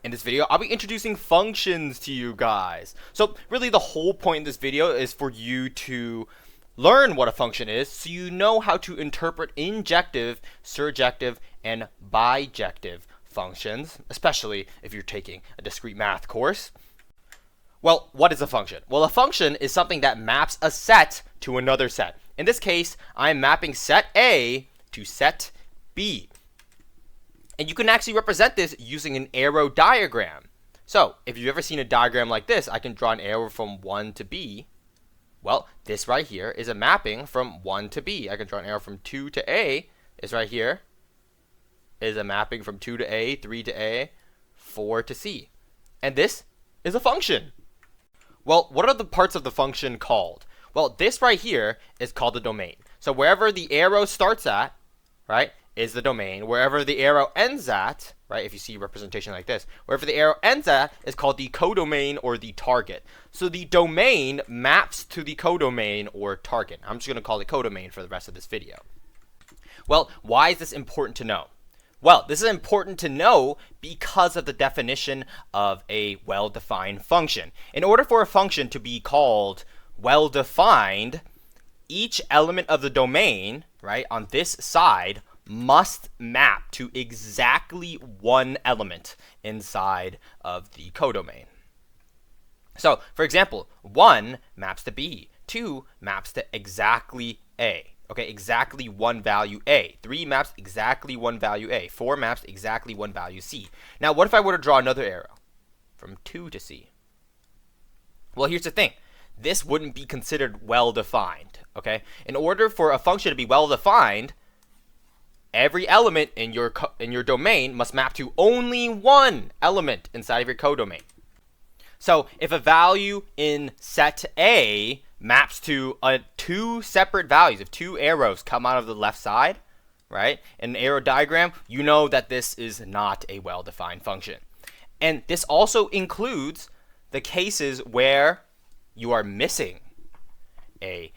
In this video, I'll be introducing functions to you guys. So really the whole point in this video is for you to learn what a function is so you know how to interpret injective, surjective, and bijective functions, especially if you're taking a discrete math course. Well, what is a function? Well, a function is something that maps a set to another set. In this case, I'm mapping set A to set B. And you can actually represent this using an arrow diagram. So if you've ever seen a diagram like this, I can draw an arrow from 1 to B. Well, this right here is a mapping from 1 to B. I can draw an arrow from 2 to A. Is right here is a mapping from 2 to A, 3 to A, 4 to C. And this is a function. Well, what are the parts of the function called? Well, this right here is called the domain. So wherever the arrow starts at, right, is the domain. Wherever the arrow ends at, right, if you see a representation like this, wherever the arrow ends at is called the codomain or the target. So the domain maps to the codomain or target. I'm just going to call it codomain for the rest of this video. Well, why is this important to know? Well, this is important to know because of the definition of a well-defined function. In order for a function to be called well-defined, each element of the domain, right, on this side must map to exactly one element inside of the codomain. So, for example, 1 maps to B, 2 maps to exactly A. Okay, exactly one value A. 3 maps exactly one value A. 4 maps exactly one value C. Now, what if I were to draw another arrow from 2 to C? Well, here's the thing. This wouldn't be considered well-defined, okay? In order for a function to be well-defined, every element in your domain must map to only one element inside of your codomain. So if a value in set A maps to two separate values, if 2 arrows come out of the left side, right, in an arrow diagram, you know that this is not a well-defined function. And this also includes the cases where you are missing a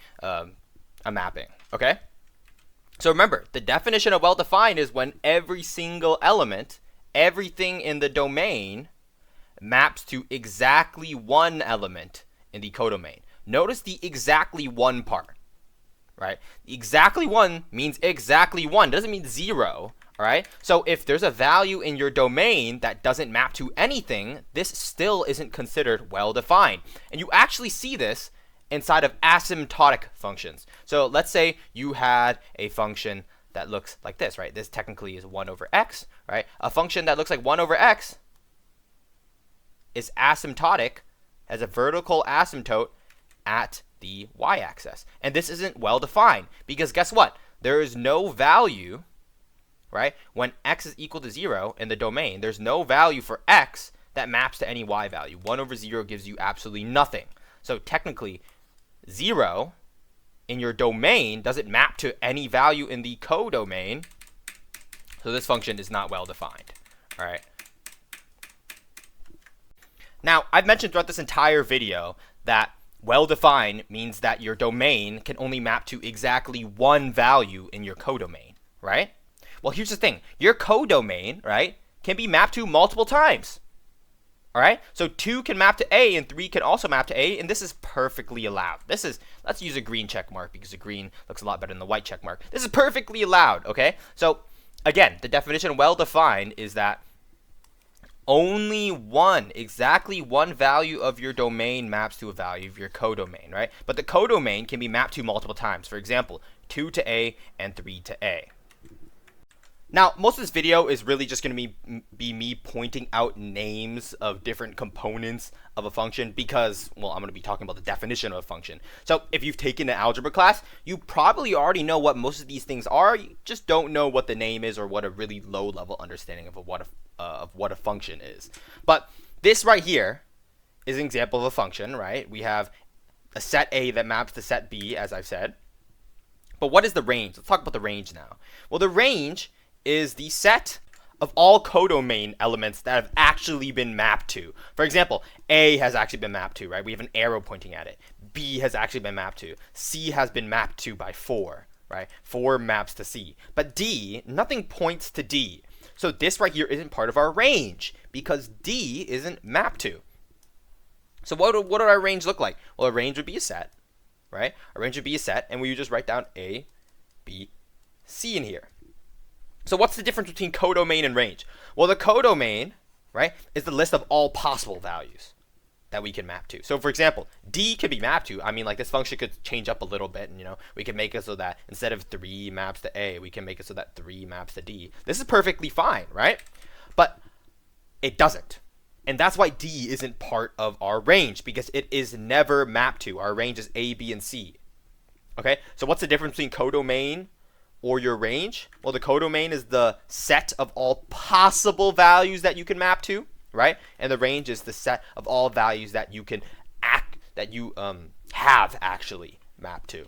mapping, okay? So remember, the definition of well-defined is when every single element, everything in the domain, maps to exactly one element in the codomain. Notice the exactly one part, right? Exactly one means exactly one. It doesn't mean 0, all right? So if there's a value in your domain that doesn't map to anything, this still isn't considered well-defined. And you actually see this inside of asymptotic functions. So let's say you had a function that looks like this, right? This technically is 1 over x, right? A function that looks like 1 over x is asymptotic, has a vertical asymptote at the y-axis. And this isn't well defined because guess what? There is no value, right? When x is equal to 0 in the domain, there's no value for x that maps to any y value. 1 over 0 gives you absolutely nothing. So technically, 0 in your domain doesn't map to any value in the codomain. So this function is not well defined. All right. Now, I've mentioned throughout this entire video that well-defined means that your domain can only map to exactly one value in your codomain, right? Well, here's the thing. Your codomain, right, can be mapped to multiple times. All right, so 2 can map to A and 3 can also map to A, and this is perfectly allowed. Let's use a green check mark because the green looks a lot better than the white check mark. This is perfectly allowed, okay? So again, the definition well-defined is that only exactly one value of your domain maps to a value of your codomain, right? But the codomain can be mapped to multiple times. For example, 2 to A and 3 to A. Now, most of this video is really just going to be me pointing out names of different components of a function because, well, I'm going to be talking about the definition of a function. So if you've taken an algebra class, you probably already know what most of these things are. You just don't know what the name is or what a really low-level understanding of what a function is. But this right here is an example of a function, right? We have a set A that maps to set B, as I've said. But what is the range? Let's talk about the range now. Well, the range is the set of all codomain elements that have actually been mapped to. For example, A has actually been mapped to, right? We have an arrow pointing at it. B has actually been mapped to. C has been mapped to by 4, right? 4 maps to C. But D, nothing points to D. So this right here isn't part of our range because D isn't mapped to. So what would our range look like? Well, a range would be a set, right? A range would be a set, and we would just write down A, B, C in here. So what's the difference between codomain and range? Well, the codomain, right, is the list of all possible values that we can map to. So for example, D could be mapped to. I mean, like, this function could change up a little bit, and we can make it so that instead of 3 maps to A, we can make it so that 3 maps to D. This is perfectly fine, right? But it doesn't. And that's why D isn't part of our range, because it is never mapped to. Our range is A, B, and C. Okay, so what's the difference between codomain or your range? Well, the codomain is the set of all possible values that you can map to, right? And the range is the set of all values that you can have actually mapped to.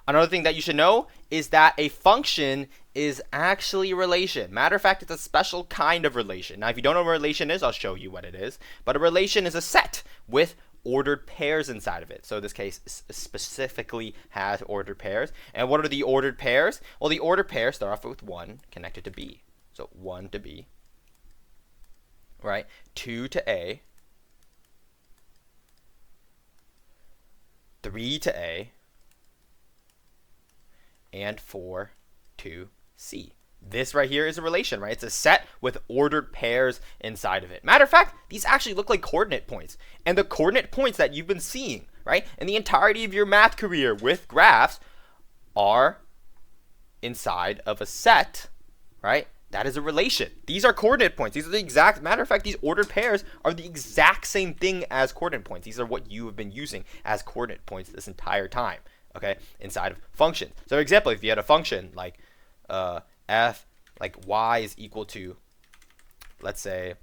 Another thing that you should know is that a function is actually a relation. Matter of fact, it's a special kind of relation. Now, if you don't know what a relation is, I'll show you what it is. But a relation is a set with ordered pairs inside of it. So in this case, specifically has ordered pairs. And what are the ordered pairs? Well, the ordered pairs start off with 1 connected to B. So 1 to B, right? 2 to A, 3 to A, and 4 to C. This right here is a relation, right? It's a set with ordered pairs inside of it. Matter of fact, these actually look like coordinate points. And the coordinate points that you've been seeing, right, in the entirety of your math career with graphs are inside of a set, right? That is a relation. These are coordinate points. These are the exact, matter of fact, these ordered pairs are the exact same thing as coordinate points. These are what you have been using as coordinate points this entire time, okay, inside of functions. So for example, if you had a function like f, like y is equal to, let's say,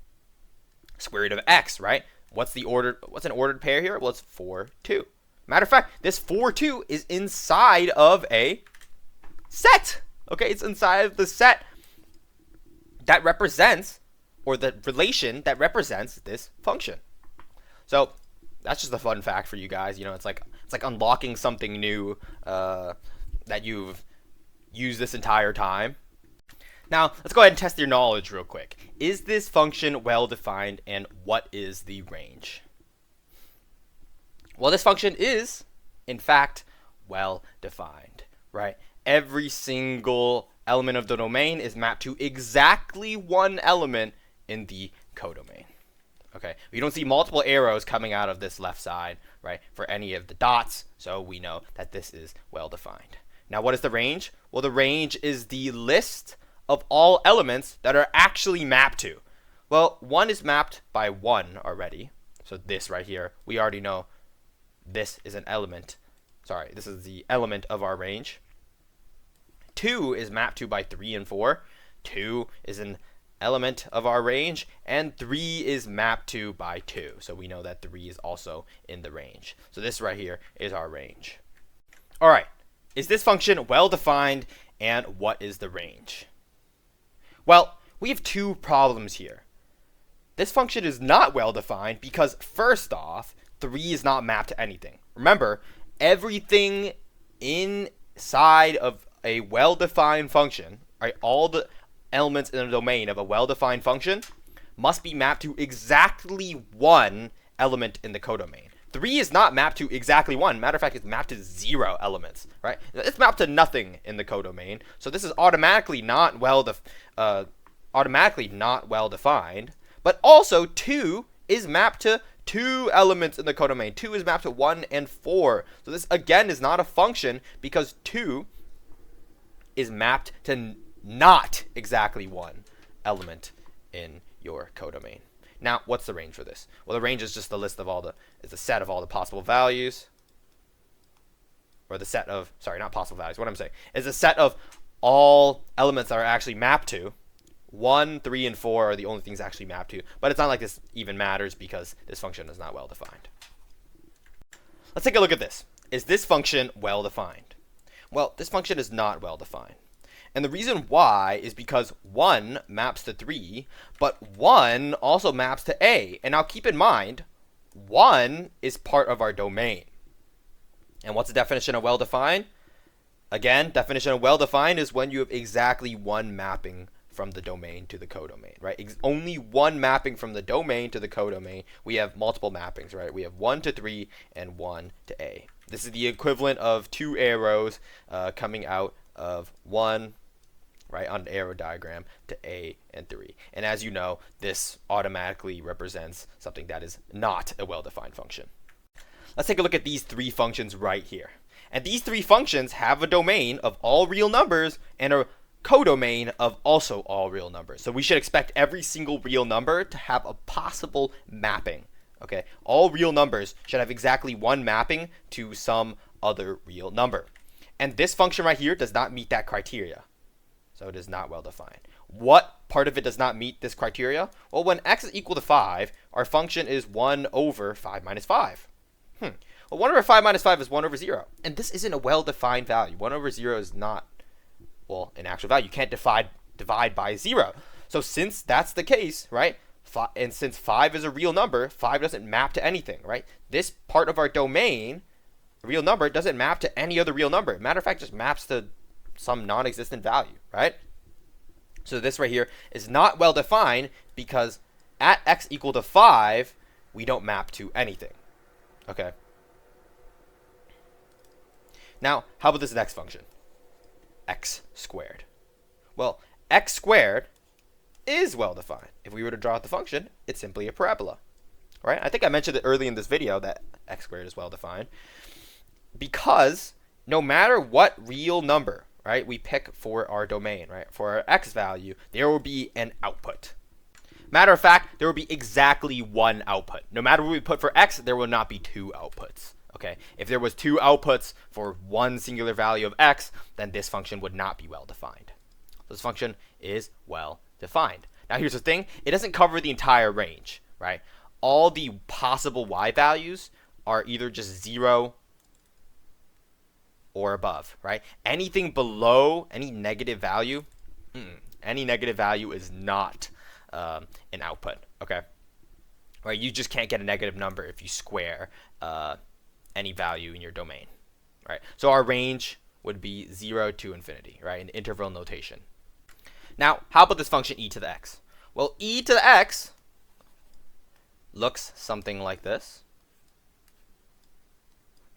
square root of x, right? What's an ordered pair here? Well, it's 4, 2. Matter of fact, this 4, 2 is inside of a set. Okay, it's inside of the set that represents, or the relation that represents this function. So that's just a fun fact for you guys. It's like unlocking something new that you've used this entire time. Now, let's go ahead and test your knowledge real quick. Is this function well defined, and what is the range? Well, this function is, in fact, well defined, right? Every single element of the domain is mapped to exactly one element in the codomain. Okay, we don't see multiple arrows coming out of this left side, right, for any of the dots, so we know that this is well defined. Now, what is the range? Well, the range is the list of all elements that are actually mapped to. Well, 1 is mapped by 1 already. So this right here, we already know this is an element. Sorry, this is the element of our range. 2 is mapped to by 3 and 4. 2 is an element of our range, and 3 is mapped to by 2. So we know that 3 is also in the range. So this right here is our range. All right. Is this function well defined, and what is the range? Well, we have two problems here. This function is not well defined because, first off, 3 is not mapped to anything. Remember, everything inside of a well-defined function, right, all the elements in the domain of a well-defined function must be mapped to exactly one element in the codomain. 3 is not mapped to exactly 1. Matter of fact, it's mapped to 0 elements, right? It's mapped to nothing in the codomain. So this is automatically not well defined. But also 2 is mapped to 2 elements in the codomain. 2 is mapped to 1 and 4. So this again is not a function because 2 is mapped to not exactly 1 element in your codomain. Now, what's the range for this? Well, the range is just the list of it's a set of all the possible values. Or the set of, sorry, not possible values. What I'm saying is a set of all elements that are actually mapped to. 1, 3, and 4 are the only things actually mapped to. But it's not like this even matters because this function is not well defined. Let's take a look at this. Is this function well defined? Well, this function is not well defined. And the reason why is because 1 maps to 3, but 1 also maps to A. And now keep in mind, 1 is part of our domain. And what's the definition of well-defined? Again, definition of well-defined is when you have exactly one mapping from the domain to the codomain, right? Only one mapping from the domain to the codomain. We have multiple mappings, right? We have 1 to 3 and 1 to A. This is the equivalent of 2 arrows coming out of 1, right, on an arrow diagram to A and 3. And as you know, this automatically represents something that is not a well-defined function. Let's take a look at these 3 functions right here. And these 3 functions have a domain of all real numbers and a codomain of also all real numbers. So we should expect every single real number to have a possible mapping. Okay, all real numbers should have exactly one mapping to some other real number. And this function right here does not meet that criteria. So it is not well defined. What part of it does not meet this criteria? Well, when x is equal to 5, our function is 1 over 5 minus 5. Well, 1 over 5 minus 5 is 1 over 0. And this isn't a well-defined value. 1 over 0 is not, well, an actual value. You can't divide by 0. So since that's the case, right, and since 5 is a real number, 5 doesn't map to anything, right? This part of our domain, real number, doesn't map to any other real number. Matter of fact, just maps to some non-existent value, right? So this right here is not well-defined because at x equal to 5, we don't map to anything. Okay. Now, how about this next function? X squared. Well, x squared is well defined. If we were to draw out the function, it's simply a parabola. Right? I think I mentioned it early in this video that x squared is well defined because no matter what real number, right, we pick for our domain, right, for our x value, there will be an output. Matter of fact, there will be exactly one output. No matter what we put for x, there will not be 2 outputs. Okay, if there was 2 outputs for one singular value of x, then this function would not be well defined. This function is well defined. Now here's the thing, it doesn't cover the entire range, right? All the possible y values are either just 0 or above, right? Anything below any negative value, is not an output, okay? Right, you just can't get a negative number if you square any value in your domain, right? So our range would be 0 to infinity, right? An interval notation. Now, how about this function e to the x? Well, e to the x looks something like this,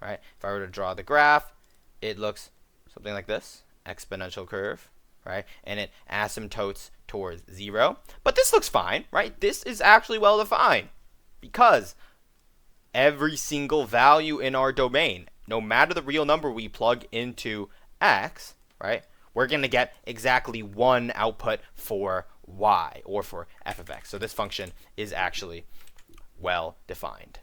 right? If I were to draw the graph, it looks something like this, exponential curve, right? And it asymptotes towards 0. But this looks fine, right? This is actually well defined because every single value in our domain, no matter the real number we plug into x, right, we're going to get exactly one output for y or for f of x. So this function is actually well defined.